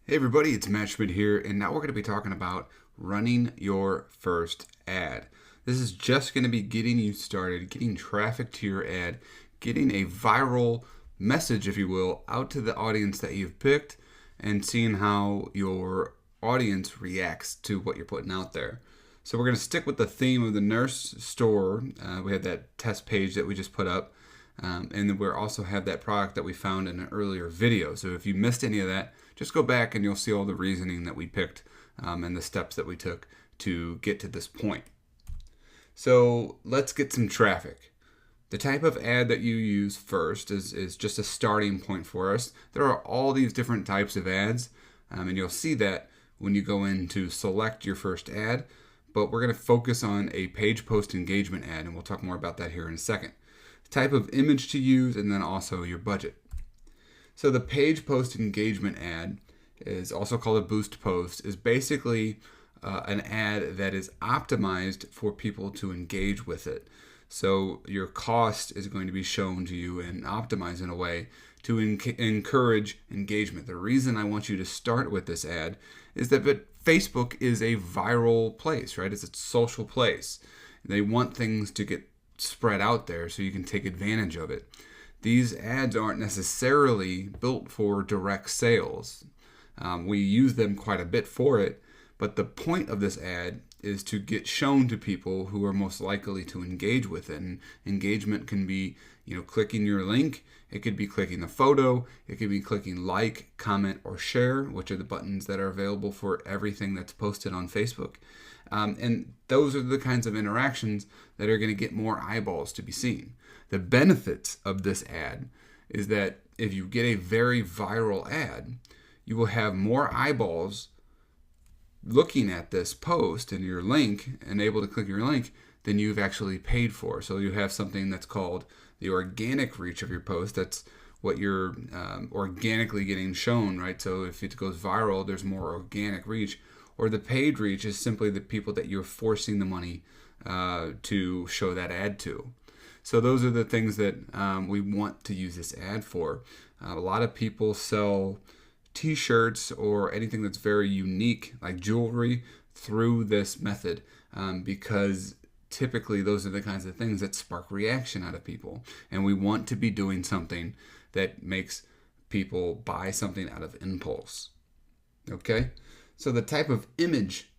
Hey everybody, it's Matt Schmidt here, and now we're going to be talking about running your first ad. This is just going to be getting you started, getting traffic to your ad, getting a viral message, if you will, out to the audience that you've picked, and seeing how your audience reacts to what you're putting out there. So we're going to stick with the theme of the nurse store. We had that test page that we just put up. And then we also have that product that we found in an earlier video. So if you missed any of that, just go back and you'll see all the reasoning that we picked and the steps that we took to get to this point. So let's get some traffic. The type of ad that you use first is just a starting point for us. There are all these different types of ads, and you'll see that when you go in to select your first ad. But we're going to focus on a page post engagement ad, and we'll talk more about that here in a second. Type of image to use, and then also your budget. So the page post engagement ad is also called a boost post, is basically an ad that is optimized for people to engage with it. So your cost is going to be shown to you and optimized in a way to encourage engagement. The reason I want you to start with this ad is that Facebook is a viral place, right? It's a social place. They want things to get spread out there so you can take advantage of it. These ads aren't necessarily built for direct sales. We use them quite a bit for it, but the point of this ad is to get shown to people who are most likely to engage with it. And engagement can be, clicking your link. It could be clicking the photo. It could be clicking like, comment, or share, which are the buttons that are available for everything that's posted on Facebook. And those are the kinds of interactions that are going to get more eyeballs to be seen. The benefits of this ad is that if you get a very viral ad, you will have more eyeballs looking at this post and your link and able to click your link than you've actually paid for. So you have something that's called the organic reach of your post. That's what you're organically getting shown, right? So if it goes viral, there's more organic reach. Or the paid reach is simply the people that you're forcing the money to show that ad to. So those are the things that we want to use this ad for. A lot of people sell t-shirts or anything that's very unique, like jewelry, through this method because typically those are the kinds of things that spark reaction out of people. And we want to be doing something that makes people buy something out of impulse. Okay? So the type of image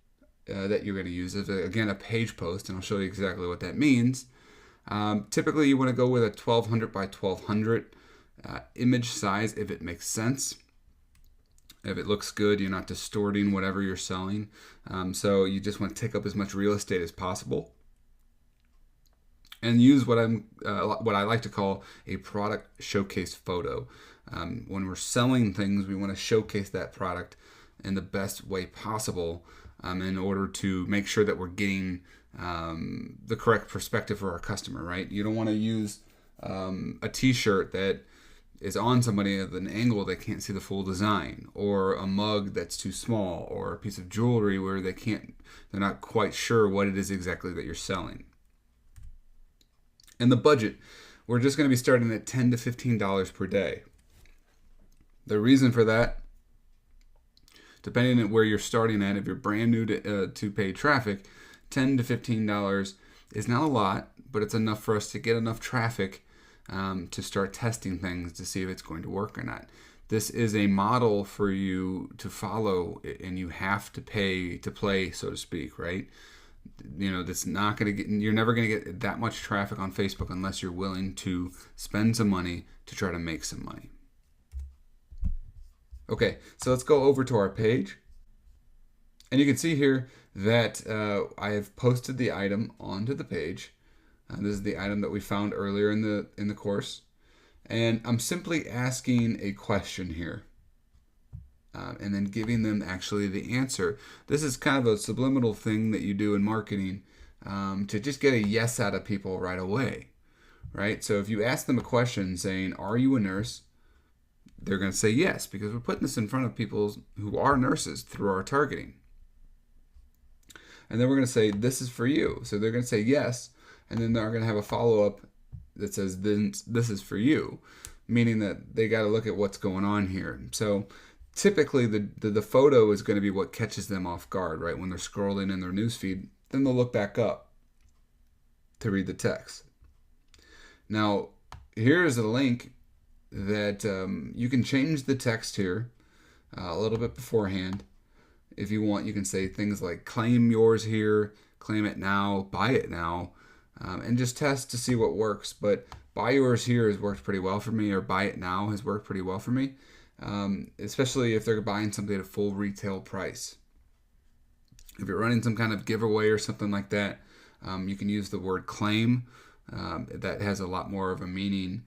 that you're going to use is, again, a page post, and I'll show you exactly what that means. Typically, you want to go with a 1200 by 1200 image size if it makes sense. If it looks good, you're not distorting whatever you're selling. So you just want to take up as much real estate as possible. And use what I like to call a product showcase photo. When we're selling things, we want to showcase that product in the best way possible in order to make sure that we're getting the correct perspective for our customer, right? You don't want to use a t-shirt that is on somebody at an angle they can't see the full design, or a mug that's too small, or a piece of jewelry where they're not quite sure what it is exactly that you're selling. And the budget, we're just going to be starting at $10 to $15 per day. The reason for that, depending on where you're starting at, if you're brand new to paid traffic, $10 to $15 is not a lot, but it's enough for us to get enough traffic to start testing things to see if it's going to work or not. This is a model for you to follow, and you have to pay to play, so to speak, right? That's not going to you're never going to get that much traffic on Facebook unless you're willing to spend some money to try to make some money. Okay, so let's go over to our page. And you can see here that I have posted the item onto the page. This is the item that we found earlier in the course. And I'm simply asking a question here. And then giving them actually the answer. This is kind of a subliminal thing that you do in marketing to just get a yes out of people right away, right? So if you ask them a question saying, "Are you a nurse?" they're going to say yes, because we're putting this in front of people who are nurses through our targeting. And then we're going to say, "This is for you." So they're going to say yes, and then they're going to have a follow-up that says, "Then this is for you," meaning that they got to look at what's going on here. So typically the photo is going to be what catches them off guard, right? When they're scrolling in their newsfeed, then they'll look back up to read the text. Now, here's a link that you can change the text here a little bit beforehand. If you want, you can say things like claim yours here, claim it now, buy it now, and just test to see what works. But buy yours here has worked pretty well for me, or buy it now has worked pretty well for me, especially if they're buying something at a full retail price. If you're running some kind of giveaway or something like that, you can use the word claim. That has a lot more of a meaning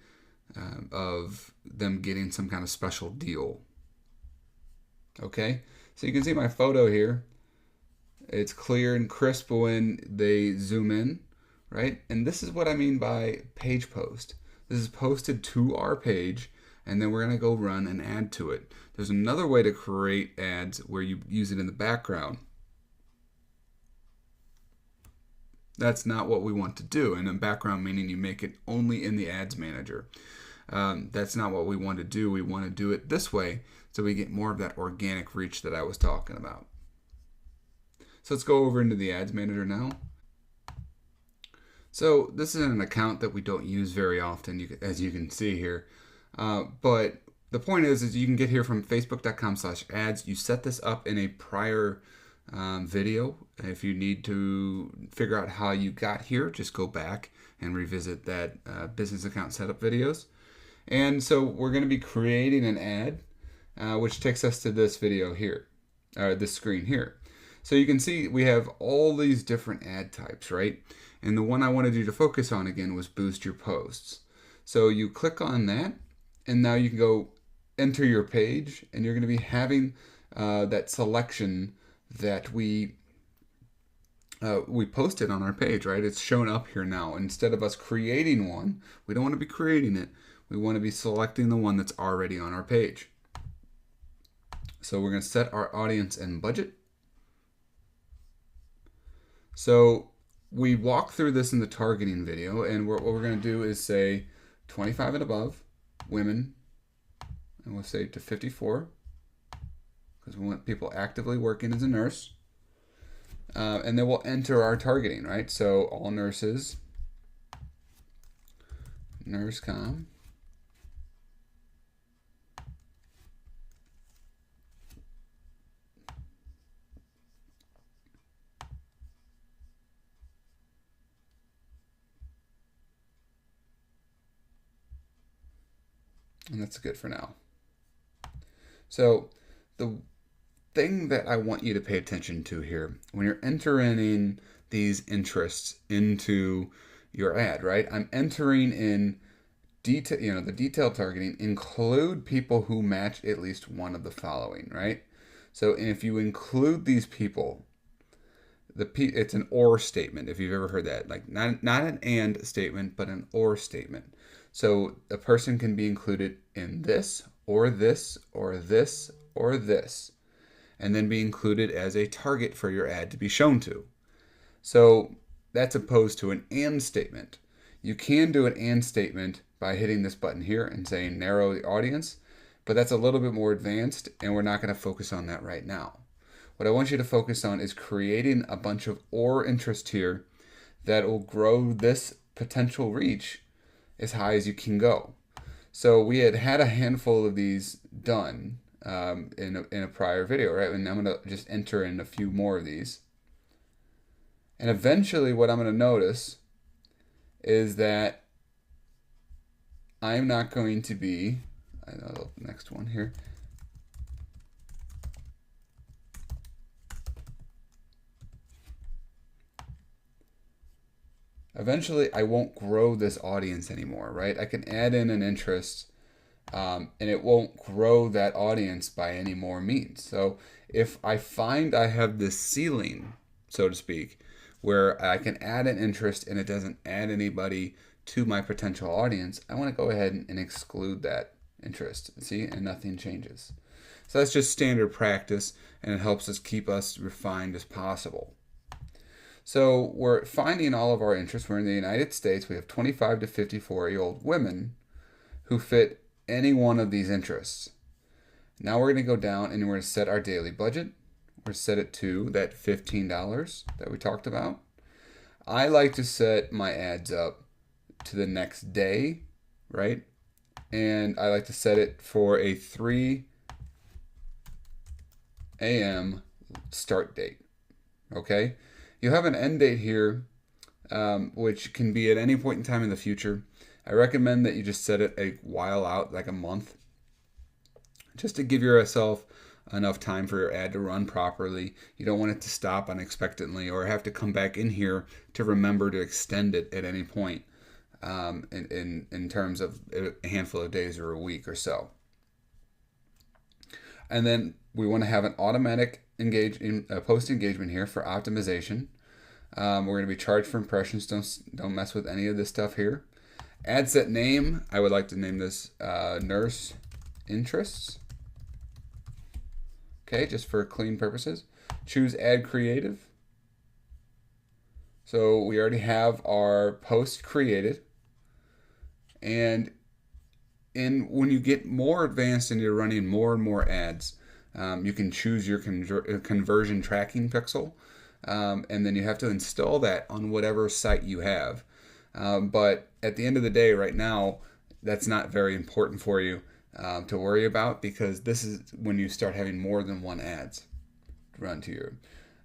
of them getting some kind of special deal. Okay, so you can see my photo here. It's clear and crisp when they zoom in, right? And this is what I mean by page post. This is posted to our page, and then we're going to go run an ad to it. There's another way to create ads where you use it in the background. That's not what we want to do. And in background, meaning you make it only in the ads manager. That's not what we want to do. We want to do it this way so we get more of that organic reach that I was talking about. So let's go over into the ads manager now. So this is an account that we don't use very often, as you can see here. But the point is you can get here from facebook.com/ads. You set this up in a prior video. If you need to figure out how you got here, just go back and revisit that business account setup videos. And so we're going to be creating an ad, which takes us to this video here, or this screen here. So you can see we have all these different ad types, right? And the one I wanted you to focus on again was boost your posts. So you click on that, and now you can go enter your page, and you're going to be having that selection that we posted on our page, right? It's shown up here now. Instead of us creating one, we don't want to be creating it. We want to be selecting the one that's already on our page. So we're going to set our audience and budget. So we walk through this in the targeting video, and what we're going to do is say 25 and above, women, and we'll say to 54, because we want people actively working as a nurse. And then we'll enter our targeting, right? So all nurses, NurseCom, and that's good for now. So the thing that I want you to pay attention to here, when you're entering these interests into your ad, right? I'm entering in detail, the detailed targeting, include people who match at least one of the following, right? So if you include these people, it's an or statement, if you've ever heard that, like not an and statement, but an or statement. So a person can be included in this, or this, or this, or this, and then be included as a target for your ad to be shown to. So that's opposed to an and statement. You can do an and statement by hitting this button here and saying narrow the audience, but that's a little bit more advanced, and we're not going to focus on that right now. What I want you to focus on is creating a bunch of or interest here that will grow this potential reach as high as you can go. So we had a handful of these done in a prior video, right? And I'm going to just enter in a few more of these. And eventually what I'm going to notice is that I'm not going to be, I know the next one here. Eventually I won't grow this audience anymore, right? I can add in an interest and it won't grow that audience by any more means. So if I find I have this ceiling, so to speak, where I can add an interest and it doesn't add anybody to my potential audience, I want to go ahead and exclude that interest. See, and nothing changes. So that's just standard practice, and it helps us keep us refined as possible. So we're finding all of our interests. We're in the United States. We have 25 to 54-year-old women who fit any one of these interests. Now we're going to go down and we're going to set our daily budget. We're going to set it to that $15 that we talked about. I like to set my ads up to the next day, right? And I like to set it for a 3 a.m. start date. Okay? You have an end date here, which can be at any point in time in the future. I recommend that you just set it a while out, like a month, just to give yourself enough time for your ad to run properly. You don't want it to stop unexpectedly or have to come back in here to remember to extend it at any point in terms of a handful of days or a week or so. And then we want to have an automatic post engagement here for optimization. We're going to be charged for impressions. Don't mess with any of this stuff here. Ad set name, I would like to name this Nurse Interests. Okay, just for clean purposes. Choose ad creative. So we already have our post created. And when you get more advanced and you're running more and more ads, you can choose your conversion tracking pixel. And then you have to install that on whatever site you have. But at the end of the day, right now, that's not very important for you to worry about, because this is when you start having more than one ads run to your.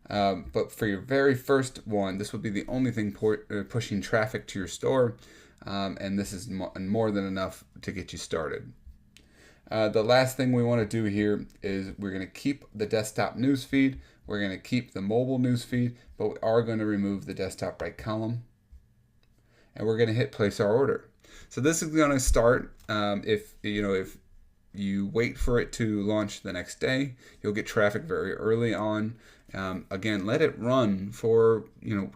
But for your very first one, this will be the only thing pushing traffic to your store, and this is more than enough to get you started. The last thing we want to do here is we're going to keep the desktop newsfeed. We're going to keep the mobile newsfeed, but we are going to remove the desktop right column. And we're going to hit place our order. So this is going to start if you wait for it to launch the next day, you'll get traffic very early on. Again, let it run for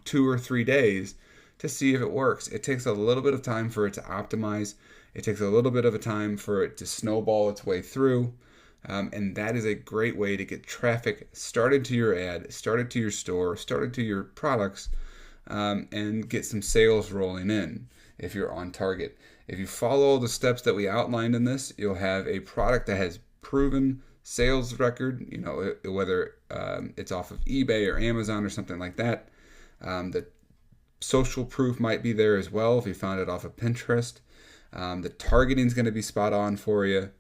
2 or 3 days to see if it works. It takes a little bit of time for it to optimize. It takes a little bit of a time for it to snowball its way through. And that is a great way to get traffic started to your ad, started to your store, started to your products, and get some sales rolling in if you're on target. If you follow the steps that we outlined in this, you'll have a product that has proven sales record, whether it's off of eBay or Amazon or something like that. The social proof might be there as well if you found it off of Pinterest. The targeting is going to be spot on for you.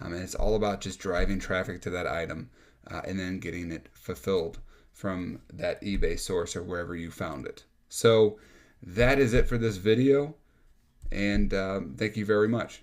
And it's all about just driving traffic to that item and then getting it fulfilled from that eBay source or wherever you found it. So that is it for this video, and thank you very much.